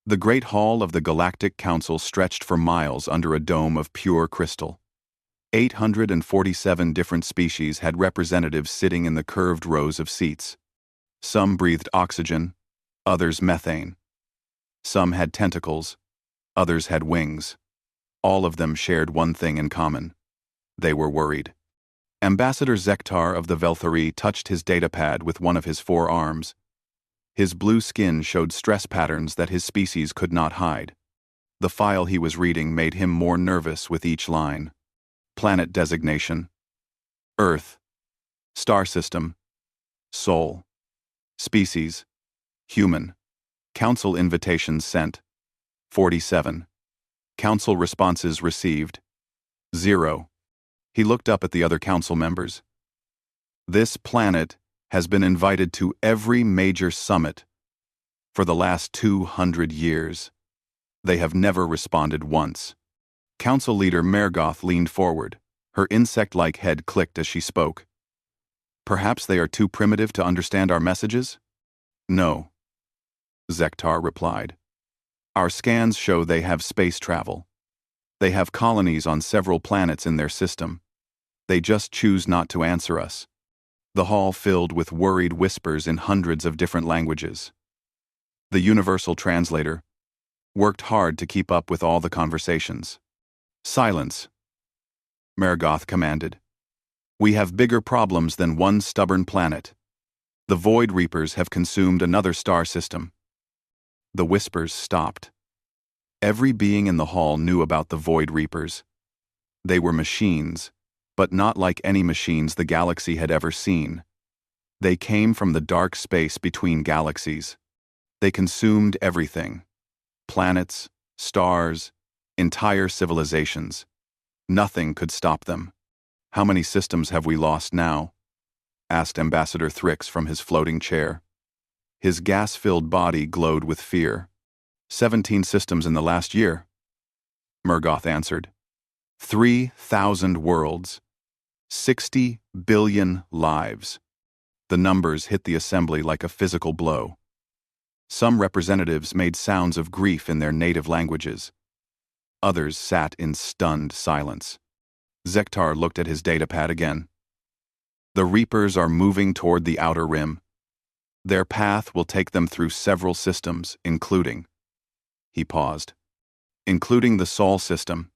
The great hall of the Galactic Council stretched for miles under a dome of pure crystal. 847 different species had representatives sitting in the curved rows of seats. Some breathed oxygen, others methane. Some had tentacles, others had wings. All of them shared one thing in common. They were worried. Ambassador Zektar of the Velthari touched his datapad with one of his 4 arms. His blue skin showed stress patterns that his species could not hide. The file he was reading made him more nervous with each line. Planet designation: Earth. Star system: Sol. Species: human. Council invitations sent: 47. Council responses received: 0. He looked up at the other council members. This planet has been invited to every major summit for the last 200 years. They have never responded once. Council leader Mergoth leaned forward. Her insect-like head clicked as she spoke. Perhaps they are too primitive to understand our messages? No, Zektar replied. Our scans show they have space travel. They have colonies on several planets in their system. They just choose not to answer us. The hall filled with worried whispers in hundreds of different languages. The universal translator worked hard to keep up with all the conversations. Silence, Mergoth commanded. We have bigger problems than one stubborn planet. The Void Reapers have consumed another star system. The whispers stopped. Every being in the hall knew about the Void Reapers. They were machines, but not like any machines the galaxy had ever seen. They came from the dark space between galaxies. They consumed everything: planets, stars, entire civilizations. Nothing could stop them. How many systems have we lost now? Asked Ambassador Thrix from his floating chair. His gas-filled body glowed with fear. 17 systems in the last year, Mergoth answered. 3,000 worlds. 60 billion lives. The numbers hit the assembly like a physical blow. Some representatives made sounds of grief in their native languages. Others sat in stunned silence. Zektar looked at his datapad again. The Reapers are moving toward the outer rim. Their path will take them through several systems, including... He paused. Including the Sol system.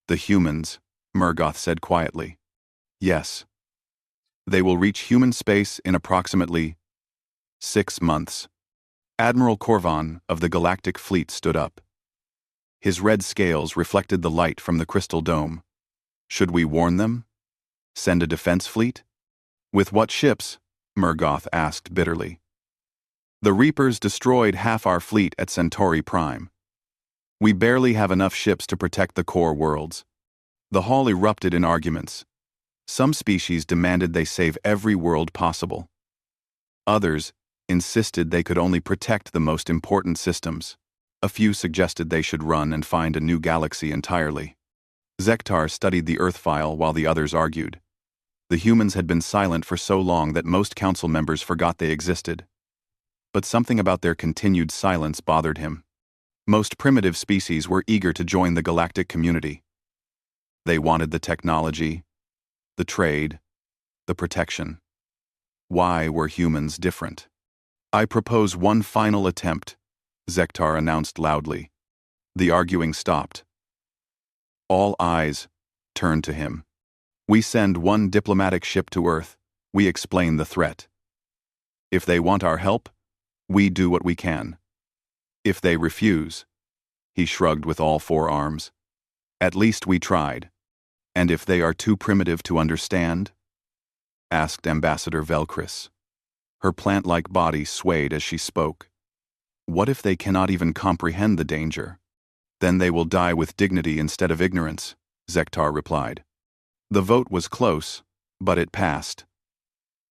The humans, Mergoth said quietly. Yes. They will reach human space in approximately 6 months. Admiral Korvan of the Galactic Fleet stood up. His red scales reflected the light from the crystal dome. Should we warn them? Send a defense fleet? With what ships? Mergoth asked bitterly. The Reapers destroyed half our fleet at Centauri Prime. We barely have enough ships to protect the core worlds. The hall erupted in arguments. Some species demanded they save every world possible. Others insisted they could only protect the most important systems. A few suggested they should run and find a new galaxy entirely. Zektar studied the Earth file while the others argued. The humans had been silent for so long that most council members forgot they existed. But something about their continued silence bothered him. Most primitive species were eager to join the galactic community. They wanted the technology, the trade, the protection. Why were humans different? I propose one final attempt, Zektar announced loudly. The arguing stopped. All eyes turned to him. We send one diplomatic ship to Earth. We explain the threat. If they want our help, we do what we can. If they refuse, he shrugged with all 4 arms. At least we tried. And if they are too primitive to understand? Asked Ambassador Velcris. Her plant-like body swayed as she spoke. What if they cannot even comprehend the danger? Then they will die with dignity instead of ignorance, Zektar replied. The vote was close, but it passed.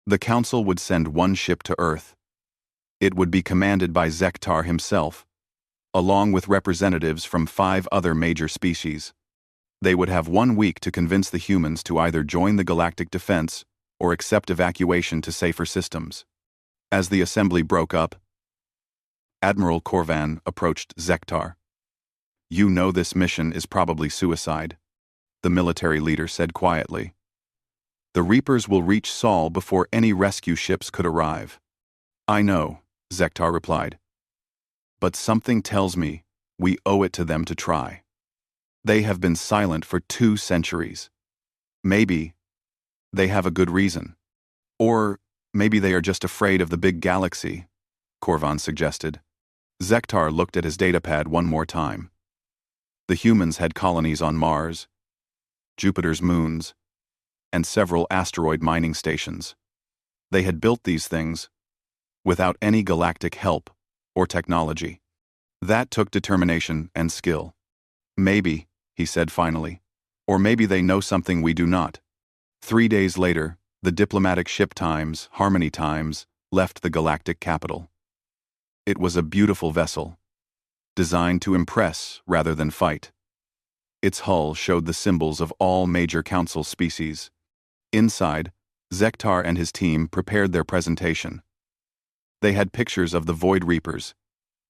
The Council would send one ship to Earth. It would be commanded by Zektar himself, along with representatives from 5 other major species. They would have 1 week to convince the humans to either join the galactic defense or accept evacuation to safer systems. As the assembly broke up, Admiral Corvan approached Zektar. "You know this mission is probably suicide," the military leader said quietly. "The Reapers will reach Sol before any rescue ships could arrive." "I know," Zektar replied. "But something tells me we owe it to them to try. They have been silent for 2 centuries. Maybe they have a good reason. Or maybe they are just afraid of the big galaxy," Corvan suggested. Zektar looked at his datapad one more time. The humans had colonies on Mars, Jupiter's moons, and several asteroid mining stations. They had built these things without any galactic help or technology. That took determination and skill. "Maybe," he said finally, "or maybe they know something we do not." 3 days later, the diplomatic ship Times, Harmony Times, left the galactic capital. It was a beautiful vessel, designed to impress rather than fight. Its hull showed the symbols of all major council species. Inside, Zektar and his team prepared their presentation. They had pictures of the Void Reapers,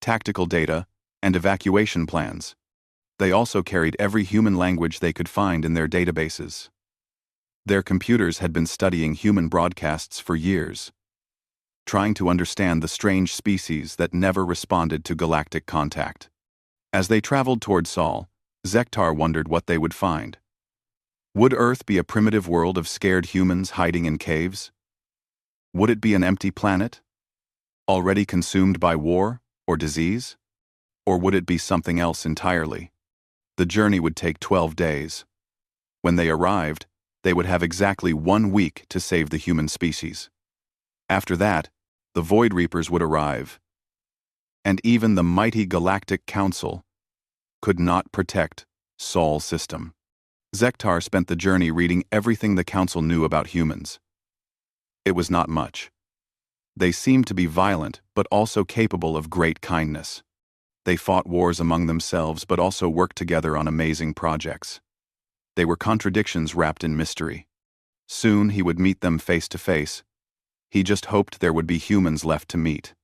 tactical data, and evacuation plans. They also carried every human language they could find in their databases. Their computers had been studying human broadcasts for years, trying to understand the strange species that never responded to galactic contact. As they traveled toward Sol, Zektar wondered what they would find. Would Earth be a primitive world of scared humans hiding in caves? Would it be an empty planet, already consumed by war or disease? Or would it be something else entirely? The journey would take 12 days. When they arrived, they would have exactly 1 week to save the human species. After that, the Void Reapers would arrive, and even the mighty Galactic Council could not protect Sol system. Zektar spent the journey reading everything the Council knew about humans. It was not much. They seemed to be violent, but also capable of great kindness. They fought wars among themselves, but also worked together on amazing projects. They were contradictions wrapped in mystery. Soon he would meet them face to face. He just hoped there would be humans left to meet.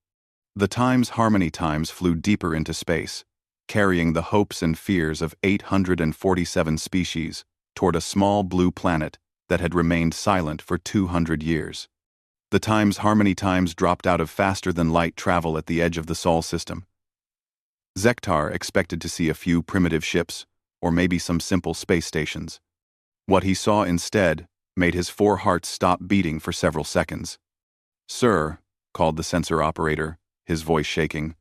The Times Harmony Times flew deeper into space, carrying the hopes and fears of 847 species toward a small blue planet that had remained silent for 200 years. The Times Harmony Times dropped out of faster-than-light travel at the edge of the Sol system. Zektar expected to see a few primitive ships, or maybe some simple space stations. What he saw instead made his 4 hearts stop beating for several seconds. "Sir," called the sensor operator, his voice shaking,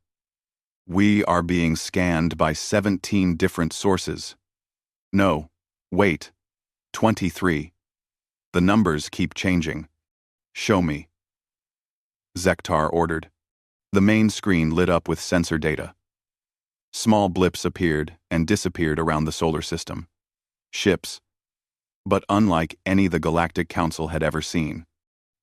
"we are being scanned by 17 different sources. No, wait, 23. The numbers keep changing. Show me." Zektar ordered. The main screen lit up with sensor data. Small blips appeared and disappeared around the solar system. Ships, but unlike any the Galactic Council had ever seen.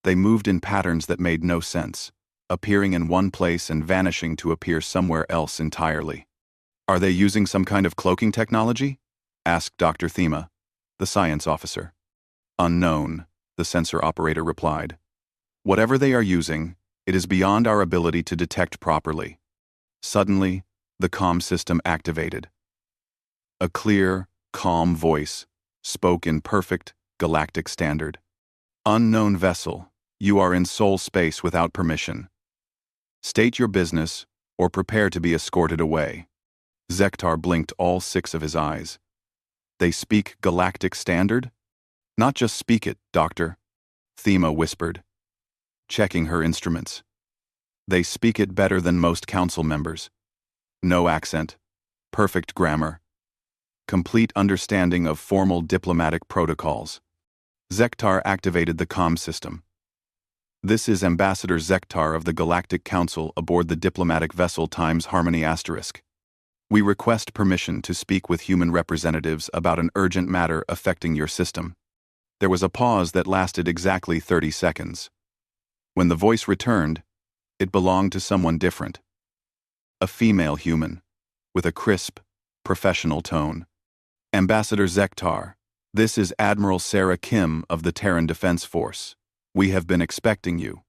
They moved in patterns that made no sense, appearing in one place and vanishing to appear somewhere else entirely. "Are they using some kind of cloaking technology?" asked Dr. Thema, the science officer. "Unknown," the sensor operator replied. "Whatever they are using, it is beyond our ability to detect properly." Suddenly, the comm system activated. A clear, calm voice spoke in perfect galactic standard. "Unknown vessel, you are in Sol space without permission. State your business, or prepare to be escorted away." Zektar blinked all 6 of his eyes. "They speak galactic standard?" "Not just speak it, Doctor," Thema whispered, checking her instruments. "They speak it better than most council members. No accent, perfect grammar, complete understanding of formal diplomatic protocols." Zektar activated the comm system. "This is Ambassador Zektar of the Galactic Council aboard the diplomatic vessel Times Harmony *. We request permission to speak with human representatives about an urgent matter affecting your system." There was a pause that lasted exactly 30 seconds. When the voice returned, it belonged to someone different. A female human, with a crisp, professional tone. "Ambassador Zektar, this is Admiral Sarah Kim of the Terran Defense Force. We have been expecting you.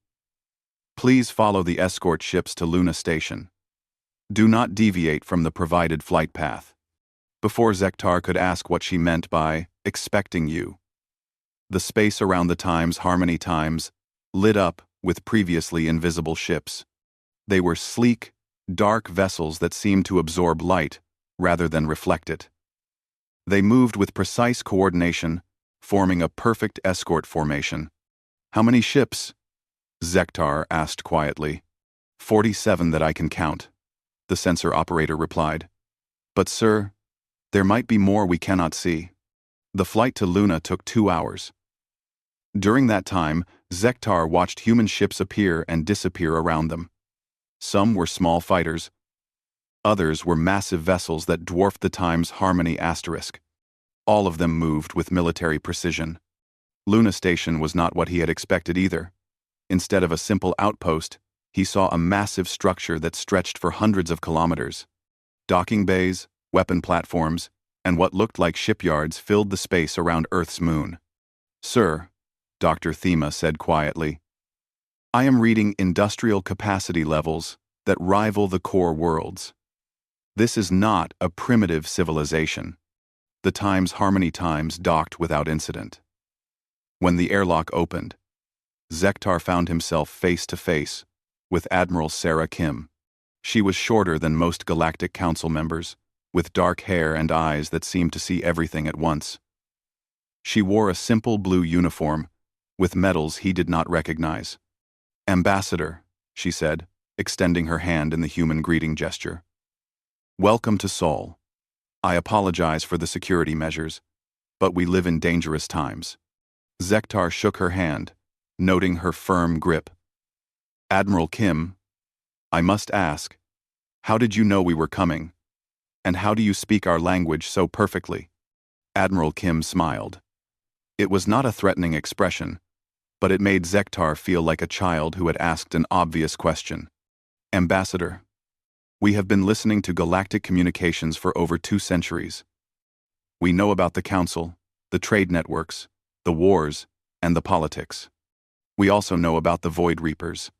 Please follow the escort ships to Luna Station. Do not deviate from the provided flight path. Before Zektar could ask what she meant by expecting you, the space around the Times Harmony Times lit up with previously invisible ships. They were sleek, dark vessels that seemed to absorb light rather than reflect it. They moved with precise coordination, forming a perfect escort formation. How many ships? Zektar asked quietly. 47 that I can count, the sensor operator replied. But sir, there might be more we cannot see. The flight to Luna took 2 hours. During that time, Zektar watched human ships appear and disappear around them. Some were small fighters. Others were massive vessels that dwarfed the Times Harmony asterisk. All of them moved with military precision. Luna Station was not what he had expected either. Instead of a simple outpost, he saw a massive structure that stretched for hundreds of kilometers. Docking bays, weapon platforms, and what looked like shipyards filled the space around Earth's moon. Sir, Dr. Thema said quietly, I am reading industrial capacity levels that rival the core worlds. This is not a primitive civilization. The Times Harmony Times docked without incident. When the airlock opened, Zektar found himself face to face with Admiral Sarah Kim. She was shorter than most Galactic Council members, with dark hair and eyes that seemed to see everything at once. She wore a simple blue uniform with medals he did not recognize. Ambassador, she said, extending her hand in the human greeting gesture. Welcome to Sol. I apologize for the security measures, but we live in dangerous times. Zektar shook her hand, noting her firm grip. Admiral Kim, I must ask, how did you know we were coming? And how do you speak our language so perfectly? Admiral Kim smiled. It was not a threatening expression, but it made Zektar feel like a child who had asked an obvious question. Ambassador, we have been listening to galactic communications for over 2 centuries. We know about the Council, the trade networks, the wars, and the politics. We also know about the Void Reapers.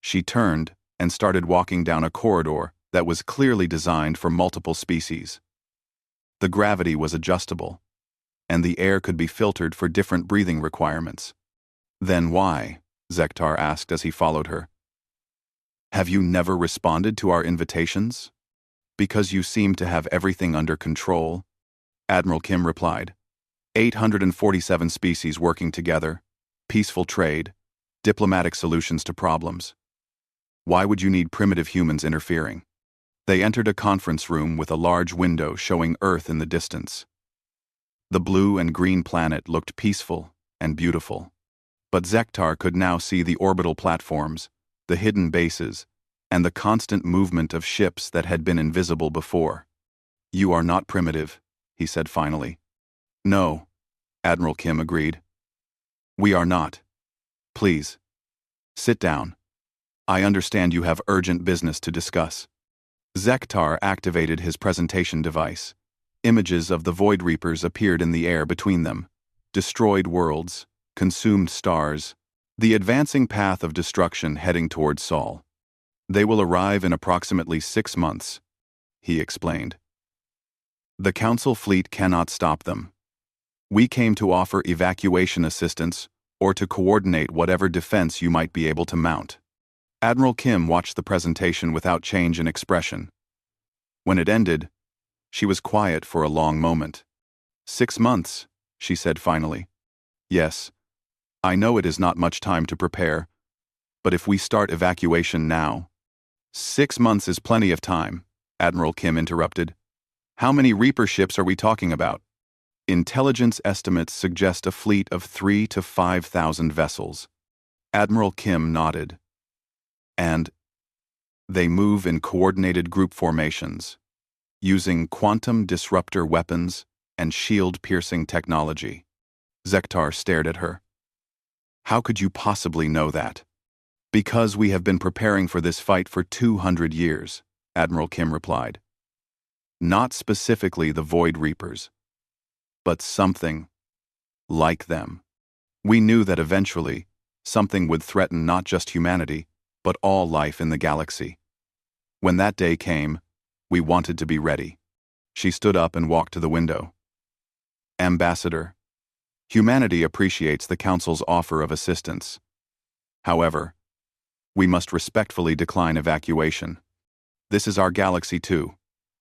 She turned and started walking down a corridor that was clearly designed for multiple species. The gravity was adjustable, and the air could be filtered for different breathing requirements. Then why? Zektar asked as he followed her. Have you never responded to our invitations? Because you seem to have everything under control, Admiral Kim replied. 847 species working together, peaceful trade, diplomatic solutions to problems. Why would you need primitive humans interfering? They entered a conference room with a large window showing Earth in the distance. The blue and green planet looked peaceful and beautiful. But Zektar could now see the orbital platforms, the hidden bases, and the constant movement of ships that had been invisible before. You are not primitive, he said finally. No, Admiral Kim agreed. We are not. Please, sit down. I understand you have urgent business to discuss. Zektar activated his presentation device. Images of the Void Reapers appeared in the air between them. Destroyed worlds, consumed stars, the advancing path of destruction heading towards Sol. They will arrive in approximately 6 months, he explained. The Council fleet cannot stop them. We came to offer evacuation assistance or to coordinate whatever defense you might be able to mount. Admiral Kim watched the presentation without change in expression. When it ended, she was quiet for a long moment. 6 months, she said finally. Yes, I know it is not much time to prepare, but if we start evacuation now— 6 months is plenty of time, Admiral Kim interrupted. How many Reaper ships are we talking about? Intelligence estimates suggest a fleet of 3,000 to 5,000 vessels. Admiral Kim nodded. And they move in coordinated group formations, using quantum disruptor weapons and shield-piercing technology. Zektar stared at her. How could you possibly know that? Because we have been preparing for this fight for 200 years, Admiral Kim replied. Not specifically the Void Reapers, but something like them. We knew that eventually something would threaten not just humanity, but all life in the galaxy. When that day came, we wanted to be ready. She stood up and walked to the window. Ambassador, humanity appreciates the Council's offer of assistance. However, we must respectfully decline evacuation. This is our galaxy too,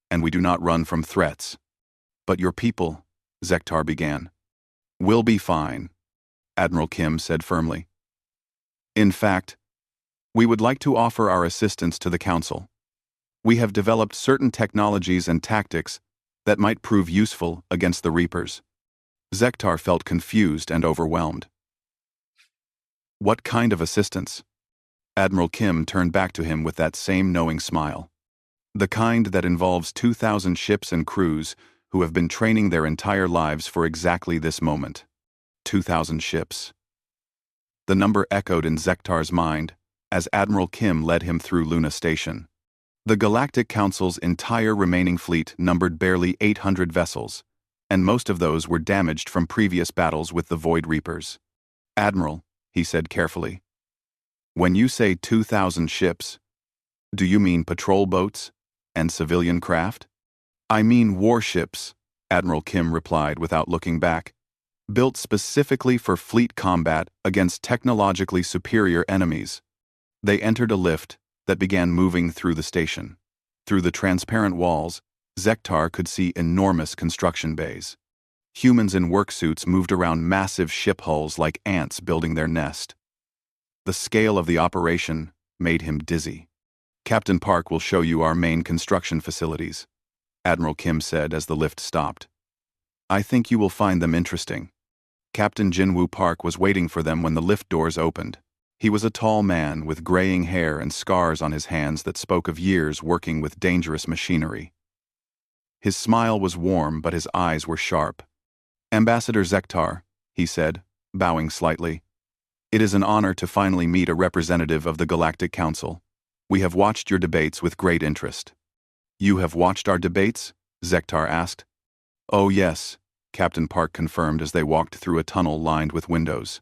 and we do not run from threats. But your people, Zektar began. Will be fine, Admiral Kim said firmly. In fact, we would like to offer our assistance to the Council. We have developed certain technologies and tactics that might prove useful against the Reapers. Zektar felt confused and overwhelmed. What kind of assistance? Admiral Kim turned back to him with that same knowing smile. The kind that involves 2,000 ships and crews who have been training their entire lives for exactly this moment. 2,000 ships. The number echoed in Zektar's mind as Admiral Kim led him through Luna Station. The Galactic Council's entire remaining fleet numbered barely 800 vessels, and most of those were damaged from previous battles with the Void Reapers. Admiral, he said carefully, when you say 2,000 ships, do you mean patrol boats and civilian craft? I mean warships, Admiral Kim replied without looking back, built specifically for fleet combat against technologically superior enemies. They entered a lift that began moving through the station. Through the transparent walls, Zektar could see enormous construction bays. Humans in work suits moved around massive ship hulls like ants building their nest. The scale of the operation made him dizzy. Captain Park will show you our main construction facilities, Admiral Kim said as the lift stopped. I think you will find them interesting. Captain Jinwoo Park was waiting for them when the lift doors opened. He was a tall man with graying hair and scars on his hands that spoke of years working with dangerous machinery. His smile was warm, but his eyes were sharp. Ambassador Zektar, he said, bowing slightly. It is an honor to finally meet a representative of the Galactic Council. We have watched your debates with great interest. You have watched our debates? Zektar asked. Oh yes, Captain Park confirmed as they walked through a tunnel lined with windows.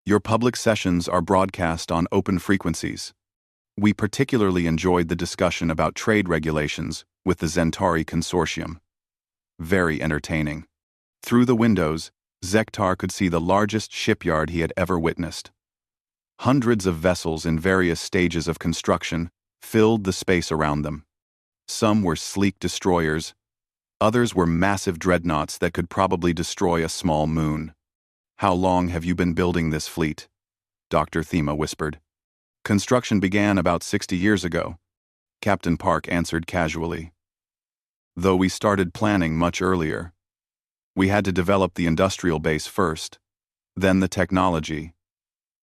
Your public sessions are broadcast on open frequencies. We particularly enjoyed the discussion about trade regulations with the Zentari Consortium. Very entertaining. Through the windows, Zektar could see the largest shipyard he had ever witnessed. Hundreds of vessels in various stages of construction filled the space around them. Some were sleek destroyers, others were massive dreadnoughts that could probably destroy a small moon. How long have you been building this fleet? Dr. Thema whispered. Construction began about 60 years ago, Captain Park answered casually. Though we started planning much earlier. We had to develop the industrial base first, then the technology,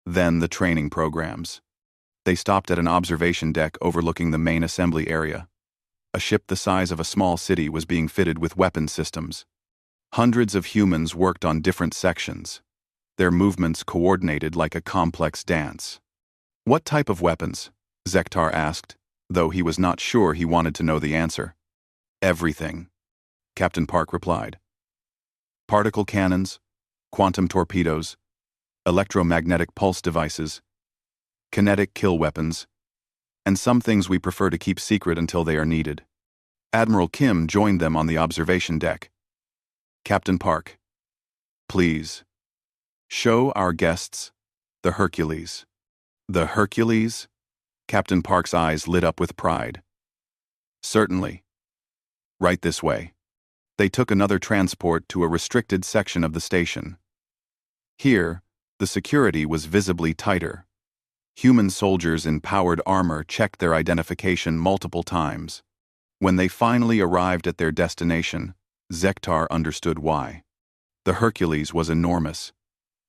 then the training programs. They stopped at an observation deck overlooking the main assembly area. A ship the size of a small city was being fitted with weapon systems. Hundreds of humans worked on different sections, their movements coordinated like a complex dance. What type of weapons? Zektar asked, though he was not sure he wanted to know the answer. Everything, Captain Park replied. Particle cannons, quantum torpedoes, electromagnetic pulse devices, kinetic kill weapons, and some things we prefer to keep secret until they are needed. Admiral Kim joined them on the observation deck. Captain Park, please, show our guests the Hercules. The Hercules? Captain Park's eyes lit up with pride. Certainly. Right this way. They took another transport to a restricted section of the station. Here, the security was visibly tighter. Human soldiers in powered armor checked their identification multiple times. When they finally arrived at their destination, Zektar understood why. The Hercules was enormous.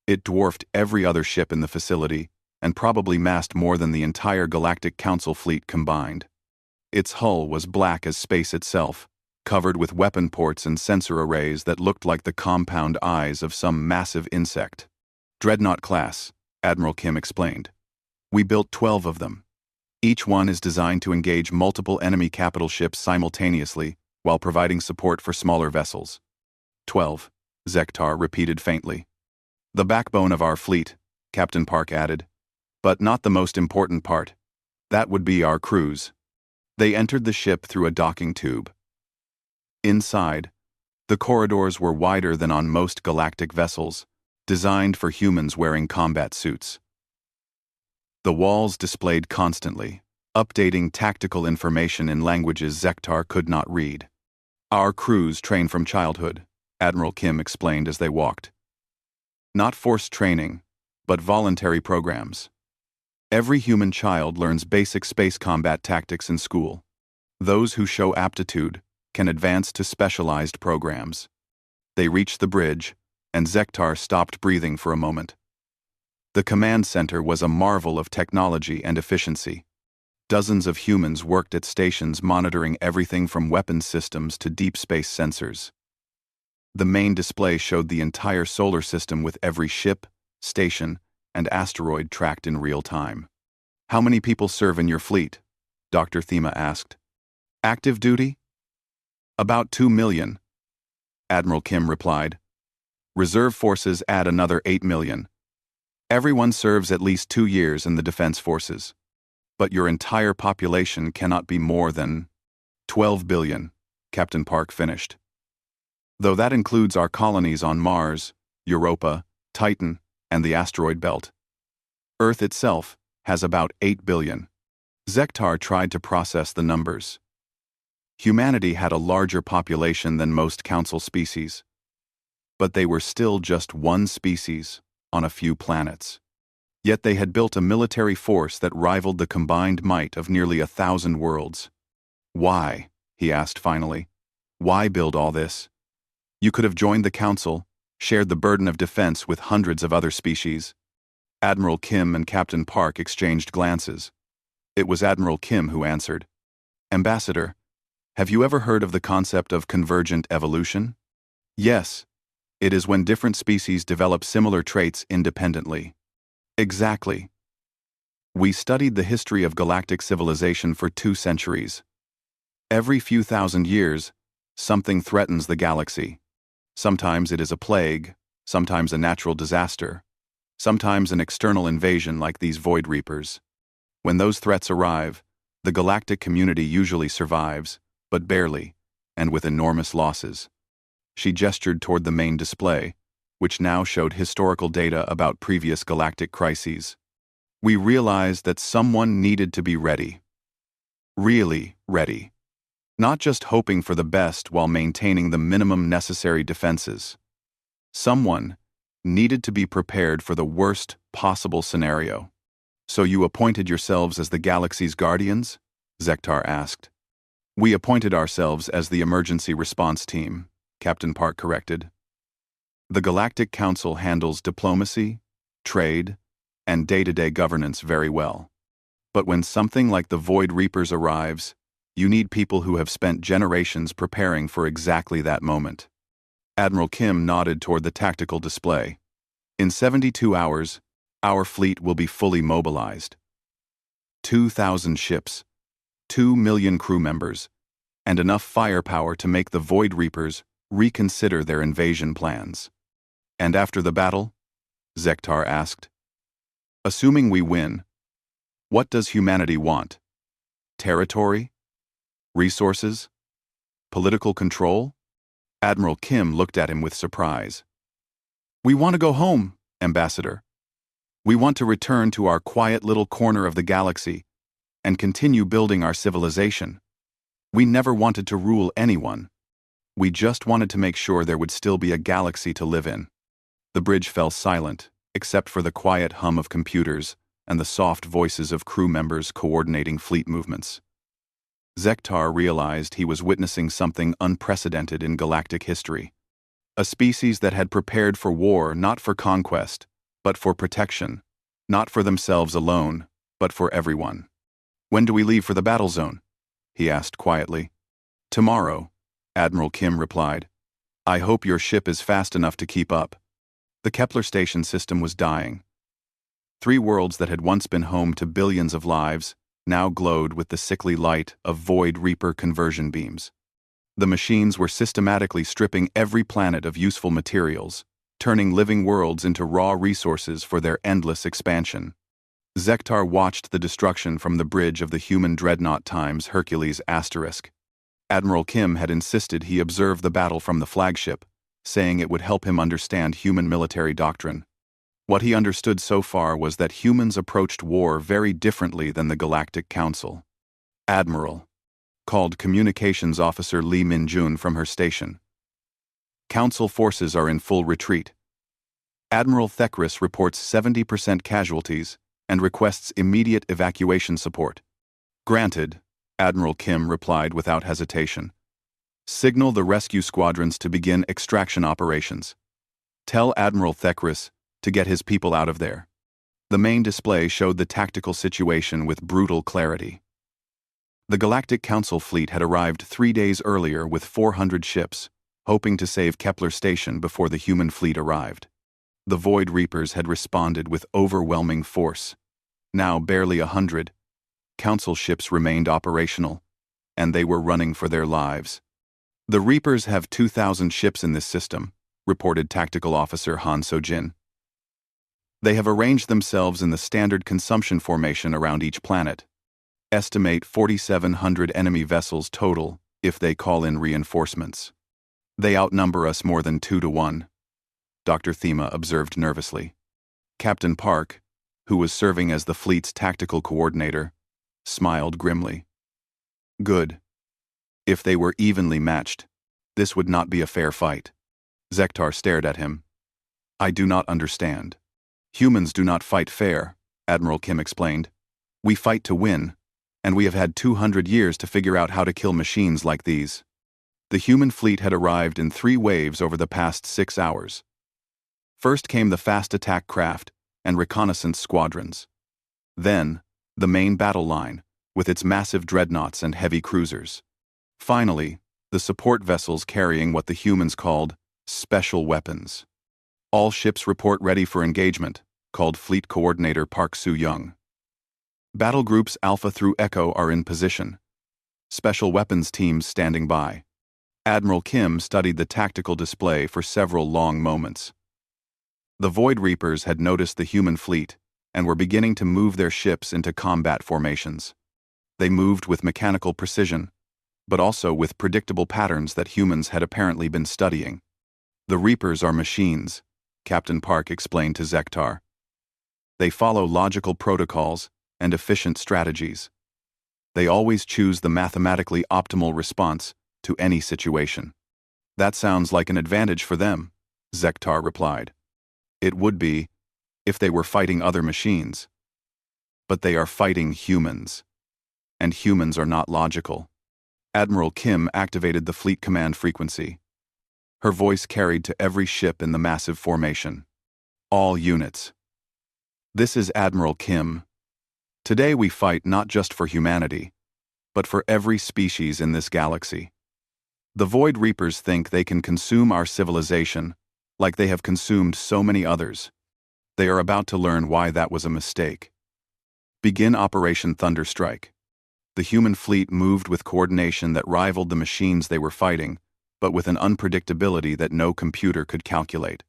It dwarfed every other ship in the facility and probably massed more than the entire Galactic Council fleet combined. Its hull was black as space itself, covered with weapon ports and sensor arrays that looked like the compound eyes of some massive insect. Dreadnought class, Admiral Kim explained. We built 12 of them. Each one is designed to engage multiple enemy capital ships simultaneously while providing support for smaller vessels. 12, Zektar repeated faintly. The backbone of our fleet, Captain Park added. But not the most important part. That would be our crews. They entered the ship through a docking tube. Inside, the corridors were wider than on most galactic vessels, designed for humans wearing combat suits. The walls displayed constantly, updating tactical information in languages Zektar could not read. Our crews train from childhood, Admiral Kim explained as they walked. Not forced training, but voluntary programs. Every human child learns basic space combat tactics in school. Those who show aptitude can advance to specialized programs. They reached the bridge, and Zektar stopped breathing for a moment. The command center was a marvel of technology and efficiency. Dozens of humans worked at stations monitoring everything from weapons systems to deep space sensors. The main display showed the entire solar system with every ship, station, and asteroid tracked in real time. "How many people serve in your fleet?" Dr. Thema asked. "Active duty?" "About 2 million, Admiral Kim replied. "Reserve forces add another 8 million. Everyone serves at least 2 years in the defense forces. But your entire population cannot be more than 12 billion, Captain Park finished. Though that includes our colonies on Mars, Europa, Titan, and the asteroid belt. Earth itself has about 8 billion. Zektar tried to process the numbers. Humanity had a larger population than most council species. But they were still just one species on a few planets. Yet they had built a military force that rivaled the combined might of nearly 1,000 worlds. "Why?" he asked finally. "Why build all this? You could have joined the council, shared the burden of defense with hundreds of other species." Admiral Kim and Captain Park exchanged glances. It was Admiral Kim who answered. "Ambassador, have you ever heard of the concept of convergent evolution?" "Yes. It is when different species develop similar traits independently." "Exactly. We studied the history of galactic civilization for 2 centuries. Every few thousand years, something threatens the galaxy. Sometimes it is a plague, sometimes a natural disaster, sometimes an external invasion like these Void Reapers. When those threats arrive, the galactic community usually survives, but barely, and with enormous losses." She gestured toward the main display, which now showed historical data about previous galactic crises. "We realized that someone needed to be ready. Really ready. Not just hoping for the best while maintaining the minimum necessary defenses. Someone needed to be prepared for the worst possible scenario." "So you appointed yourselves as the galaxy's guardians?" Zektar asked. "We appointed ourselves as the emergency response team," Captain Park corrected. "The Galactic Council handles diplomacy, trade, and day-to-day governance very well. But when something like the Void Reapers arrives, you need people who have spent generations preparing for exactly that moment." Admiral Kim nodded toward the tactical display. "In 72 hours, our fleet will be fully mobilized. 2,000 ships, 2 million crew members, and enough firepower to make the Void Reapers reconsider their invasion plans." "And after the battle?" Zektar asked. "Assuming we win, what does humanity want? Territory? Resources? Political control?" Admiral Kim looked at him with surprise. "We want to go home, Ambassador. We want to return to our quiet little corner of the galaxy and continue building our civilization. We never wanted to rule anyone. We just wanted to make sure there would still be a galaxy to live in." The bridge fell silent, except for the quiet hum of computers and the soft voices of crew members coordinating fleet movements. Zektar realized he was witnessing something unprecedented in galactic history. A species that had prepared for war not for conquest, but for protection, not for themselves alone, but for everyone. "When do we leave for the battle zone?" he asked quietly. "Tomorrow," Admiral Kim replied. "I hope your ship is fast enough to keep up." The Kepler station system was dying. 3 worlds that had once been home to billions of lives now glowed with the sickly light of Void Reaper conversion beams. The machines were systematically stripping every planet of useful materials, turning living worlds into raw resources for their endless expansion. Zektar watched the destruction from the bridge of the human dreadnought times Hercules **. Admiral Kim had insisted he observe the battle from the flagship, saying it would help him understand human military doctrine. What he understood so far was that humans approached war very differently than the Galactic Council. Admiral called Communications Officer Lee Min-jun from her station. Council forces are in full retreat. Admiral Thekris reports 70% casualties and requests immediate evacuation support. Granted, Admiral Kim replied without hesitation. Signal the rescue squadrons to begin extraction operations. Tell Admiral Thekris to get his people out of there. The main display showed the tactical situation with brutal clarity. The Galactic Council fleet had arrived 3 days earlier with 400 ships, hoping to save Kepler Station before the human fleet arrived. The Void Reapers had responded with overwhelming force. Now barely 100, Council ships remained operational, and they were running for their lives. The Reapers have 2,000 ships in this system, reported Tactical Officer Han So-jin. They have arranged themselves in the standard consumption formation around each planet. Estimate 4,700 enemy vessels total if they call in reinforcements. They outnumber us more than 2 to 1. Dr. Thema observed nervously. Captain Park, who was serving as the fleet's tactical coordinator, smiled grimly. Good. If they were evenly matched, this would not be a fair fight. Zektar stared at him. I do not understand. Humans do not fight fair, Admiral Kim explained. We fight to win, and we have had 200 years to figure out how to kill machines like these. The human fleet had arrived in 3 waves over the past 6 hours. First came the fast attack craft and reconnaissance squadrons. Then, the main battle line, with its massive dreadnoughts and heavy cruisers. Finally, the support vessels carrying what the humans called special weapons. All ships report ready for engagement, called Fleet Coordinator Park Soo-young. Battle groups Alpha through Echo are in position. Special weapons teams standing by. Admiral Kim studied the tactical display for several long moments. The Void Reapers had noticed the human fleet and were beginning to move their ships into combat formations. They moved with mechanical precision, but also with predictable patterns that humans had apparently been studying. The Reapers are machines, Captain Park explained to Zektar. They follow logical protocols and efficient strategies. They always choose the mathematically optimal response to any situation. That sounds like an advantage for them, Zektar replied. It would be, if they were fighting other machines. But they are fighting humans. And humans are not logical. Admiral Kim activated the fleet command frequency. Her voice carried to every ship in the massive formation. All units. This is Admiral Kim. Today we fight not just for humanity, but for every species in this galaxy. The Void Reapers think they can consume our civilization like they have consumed so many others. They are about to learn why that was a mistake. Begin Operation Thunderstrike. The human fleet moved with coordination that rivaled the machines they were fighting, but with an unpredictability that no computer could calculate.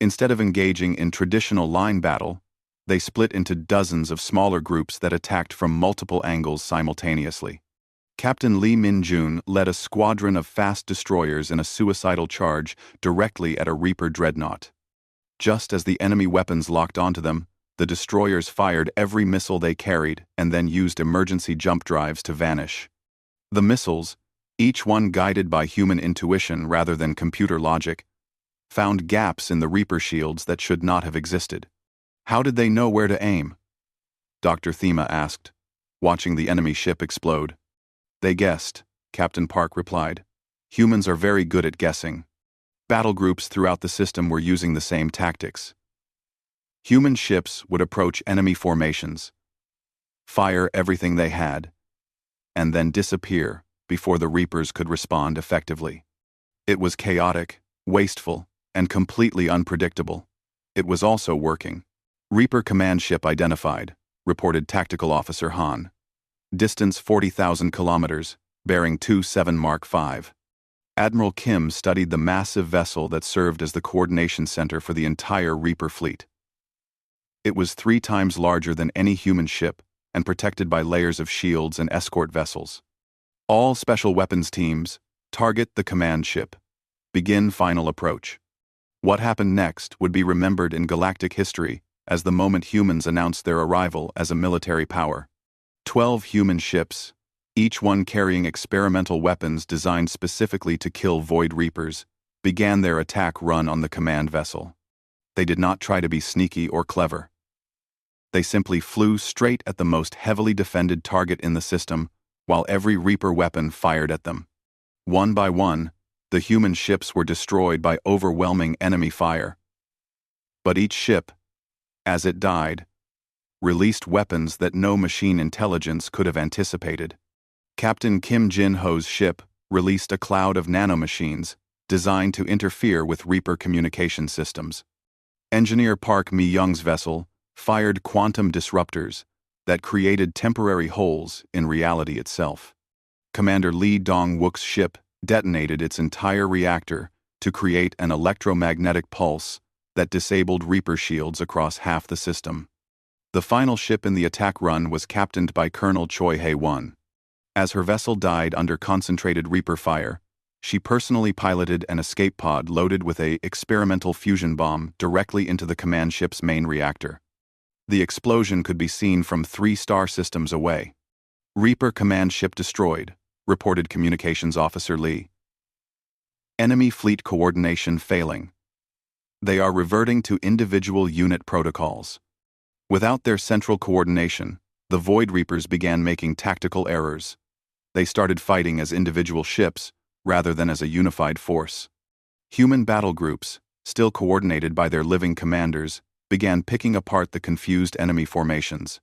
Instead of engaging in traditional line battle, they split into dozens of smaller groups that attacked from multiple angles simultaneously. Captain Lee Min-jun led a squadron of fast destroyers in a suicidal charge directly at a Reaper dreadnought. Just as the enemy weapons locked onto them, the destroyers fired every missile they carried and then used emergency jump drives to vanish. The missiles, each one guided by human intuition rather than computer logic, found gaps in the Reaper shields that should not have existed. How did they know where to aim? Dr. Thema asked, watching the enemy ship explode. They guessed, Captain Park replied. Humans are very good at guessing. Battle groups throughout the system were using the same tactics. Human ships would approach enemy formations, fire everything they had, and then disappear before the Reapers could respond effectively. It was chaotic, wasteful, and completely unpredictable. It was also working. Reaper command ship identified, reported Tactical Officer Han. Distance 40,000 kilometers, bearing 27 Mark V. Admiral Kim studied the massive vessel that served as the coordination center for the entire Reaper fleet. It was 3 times larger than any human ship and protected by layers of shields and escort vessels. All special weapons teams, target the command ship. Begin final approach. What happened next would be remembered in galactic history as the moment humans announced their arrival as a military power. 12 human ships, each one carrying experimental weapons designed specifically to kill Void Reapers, began their attack run on the command vessel. They did not try to be sneaky or clever. They simply flew straight at the most heavily defended target in the system, while every Reaper weapon fired at them. One by one, the human ships were destroyed by overwhelming enemy fire. But each ship, as it died, released weapons that no machine intelligence could have anticipated. Captain Kim Jin-ho's ship released a cloud of nanomachines designed to interfere with Reaper communication systems. Engineer Park Mi-young's vessel fired quantum disruptors that created temporary holes in reality itself. Commander Lee Dong-wook's ship detonated its entire reactor to create an electromagnetic pulse that disabled Reaper shields across half the system. The final ship in the attack run was captained by Colonel Choi Hae-won. As her vessel died under concentrated Reaper fire, she personally piloted an escape pod loaded with an experimental fusion bomb directly into the command ship's main reactor. The explosion could be seen from 3 star systems away. Reaper command ship destroyed, reported Communications Officer Lee. Enemy fleet coordination failing. They are reverting to individual unit protocols. Without their central coordination, the Void Reapers began making tactical errors. They started fighting as individual ships, rather than as a unified force. Human battle groups, still coordinated by their living commanders, began picking apart the confused enemy formations.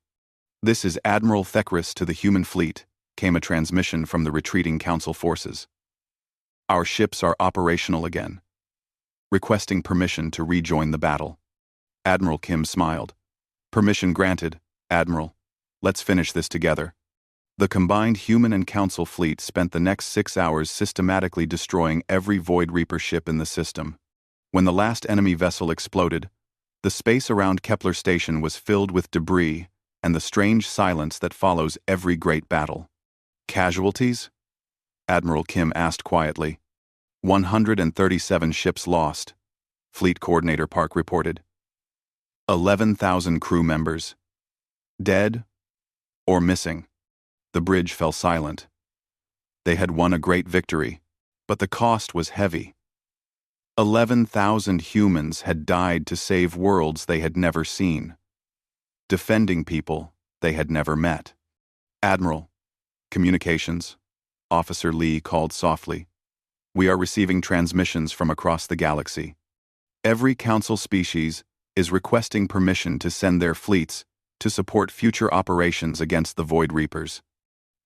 "This is Admiral Thekris to the human fleet," came a transmission from the retreating Council forces. "Our ships are operational again. Requesting permission to rejoin the battle." Admiral Kim smiled. "Permission granted, Admiral. Let's finish this together." The combined human and Council fleet spent the next 6 hours systematically destroying every Void Reaper ship in the system. When the last enemy vessel exploded, the space around Kepler Station was filled with debris and the strange silence that follows every great battle. "Casualties?" Admiral Kim asked quietly. 137 ships lost," Fleet Coordinator Park reported. 11,000 crew members. Dead or missing. The bridge fell silent. They had won a great victory, but the cost was heavy. 11,000 humans had died to save worlds they had never seen, defending people they had never met. "Admiral, communications," Officer Lee called softly. "We are receiving transmissions from across the galaxy. Every Council species is requesting permission to send their fleets to support future operations against the Void Reapers."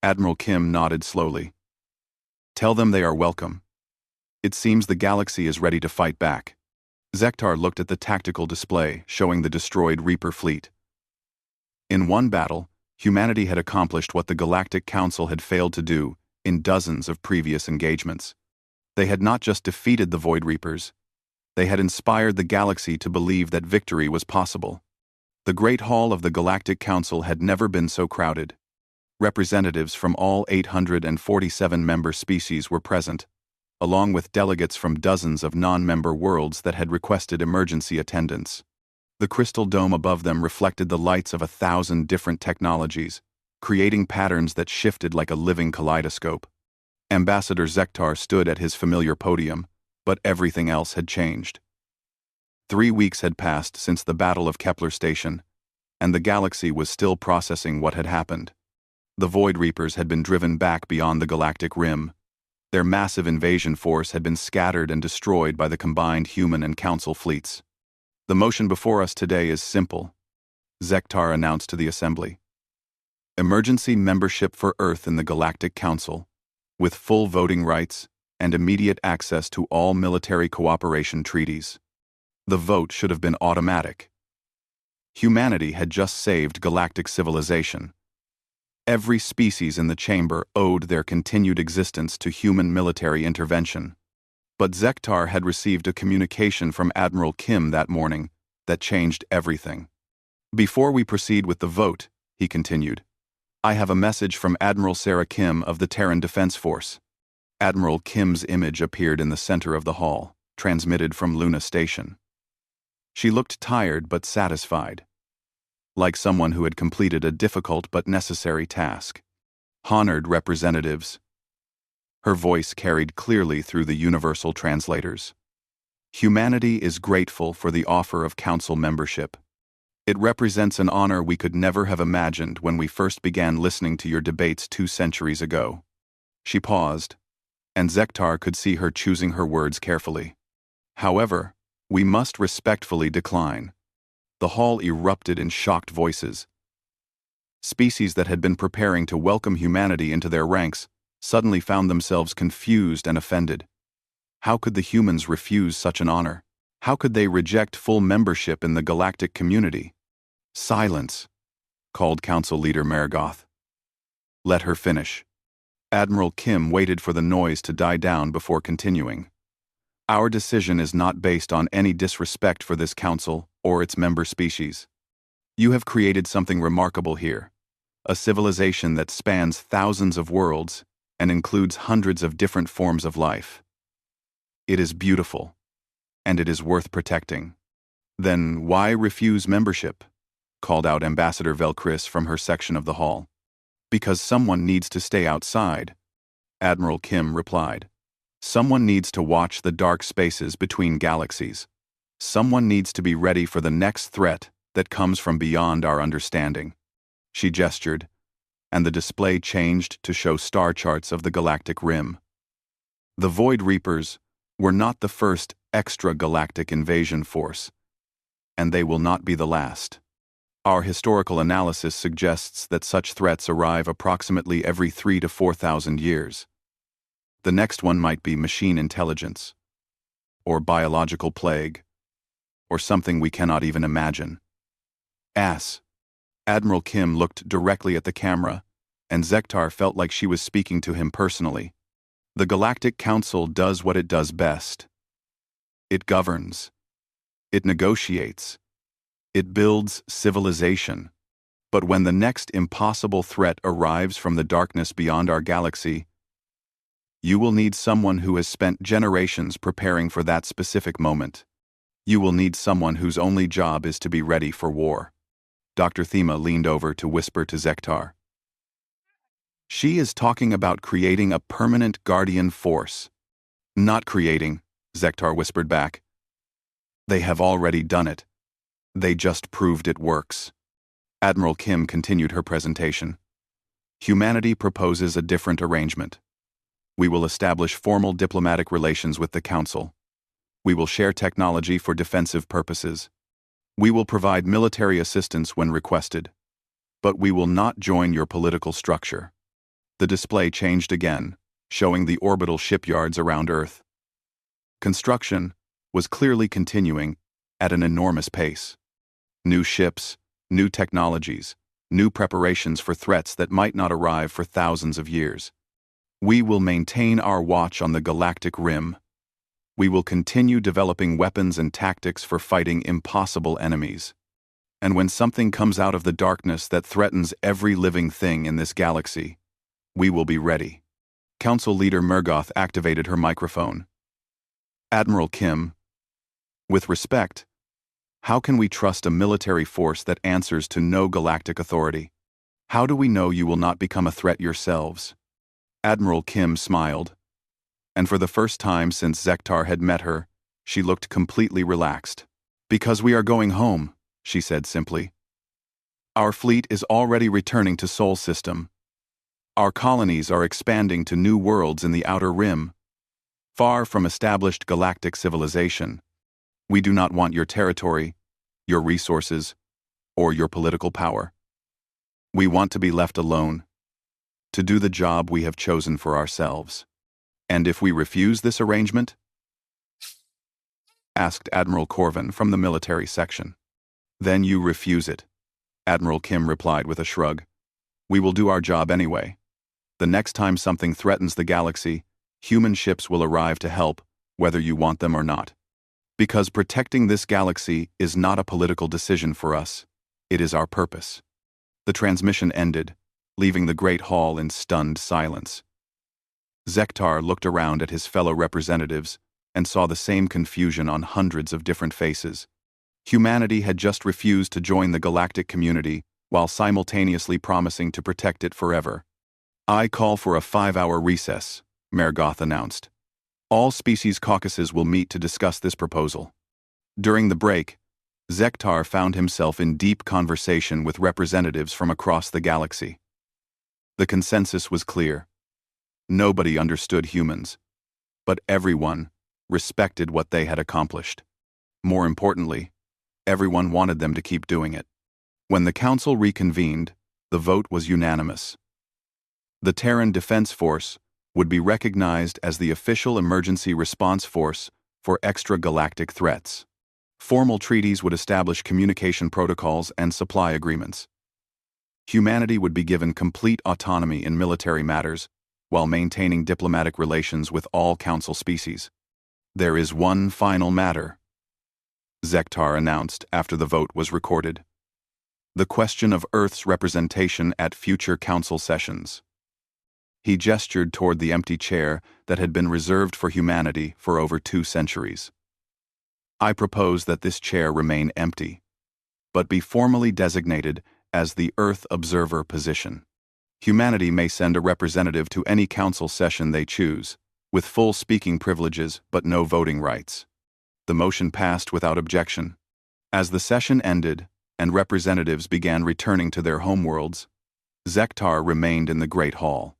Admiral Kim nodded slowly. "Tell them they are welcome. It seems the galaxy is ready to fight back." Zektar looked at the tactical display showing the destroyed Reaper fleet. In one battle, humanity had accomplished what the Galactic Council had failed to do in dozens of previous engagements. They had not just defeated the Void Reapers, they had inspired the galaxy to believe that victory was possible. The Great Hall of the Galactic Council had never been so crowded. Representatives from all 847 member species were present, along with delegates from dozens of non-member worlds that had requested emergency attendance. The crystal dome above them reflected the lights of 1,000 different technologies, creating patterns that shifted like a living kaleidoscope. Ambassador Zektar stood at his familiar podium, but everything else had changed. 3 weeks had passed since the Battle of Kepler Station, and the galaxy was still processing what had happened. The Void Reapers had been driven back beyond the galactic rim. Their massive invasion force had been scattered and destroyed by the combined human and Council fleets. "The motion before us today is simple," Zektar announced to the Assembly. "Emergency membership for Earth in the Galactic Council, with full voting rights and immediate access to all military cooperation treaties." The vote should have been automatic. Humanity had just saved galactic civilization. Every species in the chamber owed their continued existence to human military intervention. But Zektar had received a communication from Admiral Kim that morning that changed everything. Before we proceed with the vote, he continued, I have a message from Admiral Sarah Kim of the Terran Defense Force. Admiral Kim's image appeared in the center of the hall, transmitted from Luna Station. She looked tired but satisfied, like someone who had completed a difficult but necessary task. Honored representatives. Her voice carried clearly through the universal translators. Humanity is grateful for the offer of council membership. It represents an honor we could never have imagined when we first began listening to your debates 2 centuries ago. She paused, and Zektar could see her choosing her words carefully. However, we must respectfully decline. The hall erupted in shocked voices. Species that had been preparing to welcome humanity into their ranks suddenly found themselves confused and offended. How could the humans refuse such an honor? How could they reject full membership in the galactic community? Silence, called Council Leader Mergoth. Let her finish. Admiral Kim waited for the noise to die down before continuing. Our decision is not based on any disrespect for this council or its member species. You have created something remarkable here, a civilization that spans thousands of worlds and includes hundreds of different forms of life. It is beautiful, and it is worth protecting. Then why refuse membership? Called out Ambassador Velchris from her section of the hall. Because someone needs to stay outside, Admiral Kim replied. Someone needs to watch the dark spaces between galaxies. Someone needs to be ready for the next threat that comes from beyond our understanding. She gestured, and the display changed to show star charts of the galactic rim. The Void Reapers were not the first extragalactic invasion force, and they will not be the last. Our historical analysis suggests that such threats arrive approximately every 3,000 to 4,000 years. The next one might be machine intelligence, or biological plague, or something we cannot even imagine. Admiral Kim looked directly at the camera, and Zektar felt like she was speaking to him personally. The Galactic Council does what it does best. It governs. It negotiates. It builds civilization. But when the next impossible threat arrives from the darkness beyond our galaxy, you will need someone who has spent generations preparing for that specific moment. You will need someone whose only job is to be ready for war. Dr. Thema leaned over to whisper to Zektar. She is talking about creating a permanent guardian force. Not creating, Zektar whispered back. They have already done it. They just proved it works. Admiral Kim continued her presentation. Humanity proposes a different arrangement. We will establish formal diplomatic relations with the Council. We will share technology for defensive purposes. We will provide military assistance when requested. But we will not join your political structure. The display changed again, showing the orbital shipyards around Earth. Construction was clearly continuing at an enormous pace. New ships, new technologies, new preparations for threats that might not arrive for thousands of years. We will maintain our watch on the galactic rim. We will continue developing weapons and tactics for fighting impossible enemies. And when something comes out of the darkness that threatens every living thing in this galaxy, we will be ready. Council Leader Mergoth activated her microphone. Admiral Kim, with respect, how can we trust a military force that answers to no galactic authority? How do we know you will not become a threat yourselves? Admiral Kim smiled, and for the first time since Zektar had met her, she looked completely relaxed. Because we are going home, she said simply. Our fleet is already returning to Sol System. Our colonies are expanding to new worlds in the Outer Rim, far from established galactic civilization. We do not want your territory, your resources, or your political power. We want to be left alone, to do the job we have chosen for ourselves. And if we refuse this arrangement? Asked Admiral Corvin from the military section. Then you refuse it, Admiral Kim replied with a shrug. We will do our job anyway. The next time something threatens the galaxy, human ships will arrive to help, whether you want them or not. Because protecting this galaxy is not a political decision for us. It is our purpose. The transmission ended, leaving the Great Hall in stunned silence. Zektar looked around at his fellow representatives and saw the same confusion on hundreds of different faces. Humanity had just refused to join the galactic community while simultaneously promising to protect it forever. "I call for a 5-hour recess," Mergoth announced. "All species caucuses will meet to discuss this proposal." During the break, Zektar found himself in deep conversation with representatives from across the galaxy. The consensus was clear. Nobody understood humans, but everyone respected what they had accomplished. More importantly, everyone wanted them to keep doing it. When the council reconvened, the vote was unanimous. The Terran Defense Force would be recognized as the official emergency response force for extragalactic threats. Formal treaties would establish communication protocols and supply agreements. Humanity would be given complete autonomy in military matters while maintaining diplomatic relations with all council species. "There is one final matter," Zektar announced after the vote was recorded. "The question of Earth's representation at future council sessions." He gestured toward the empty chair that had been reserved for humanity for over 2 centuries. "I propose that this chair remain empty, but be formally designated as the Earth Observer position. Humanity may send a representative to any council session they choose, with full speaking privileges but no voting rights." The motion passed without objection. As the session ended and representatives began returning to their homeworlds, Zektar remained in the Great Hall.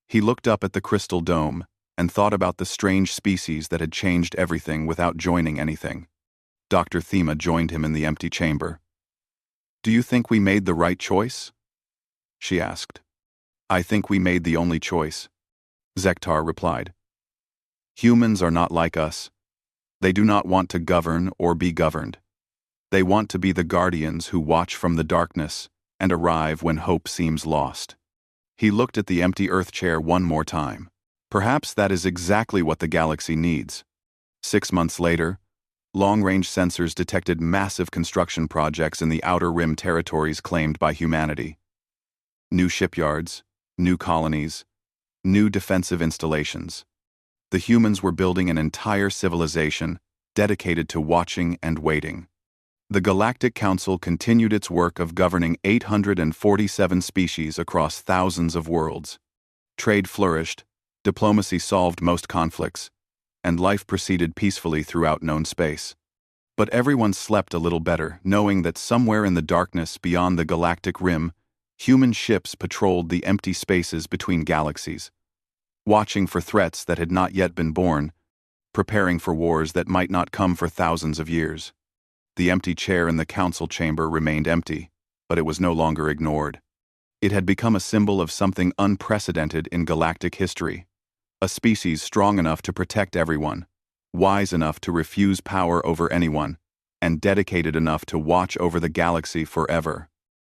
He looked up at the crystal dome and thought about the strange species that had changed everything without joining anything. Dr. Thema joined him in the empty chamber. "Do you think we made the right choice?" she asked. "I think we made the only choice," Zektar replied. "Humans are not like us. They do not want to govern or be governed. They want to be the guardians who watch from the darkness and arrive when hope seems lost." He looked at the empty Earth chair one more time. Perhaps that is exactly what the galaxy needs. 6 months later, long-range sensors detected massive construction projects in the Outer Rim territories claimed by humanity. New shipyards, new colonies, new defensive installations. The humans were building an entire civilization dedicated to watching and waiting. The Galactic Council continued its work of governing 847 species across thousands of worlds. Trade flourished, diplomacy solved most conflicts, and life proceeded peacefully throughout known space. But everyone slept a little better, knowing that somewhere in the darkness beyond the galactic rim, human ships patrolled the empty spaces between galaxies, watching for threats that had not yet been born, preparing for wars that might not come for thousands of years. The empty chair in the council chamber remained empty, but it was no longer ignored. It had become a symbol of something unprecedented in galactic history, a species strong enough to protect everyone, wise enough to refuse power over anyone, and dedicated enough to watch over the galaxy forever.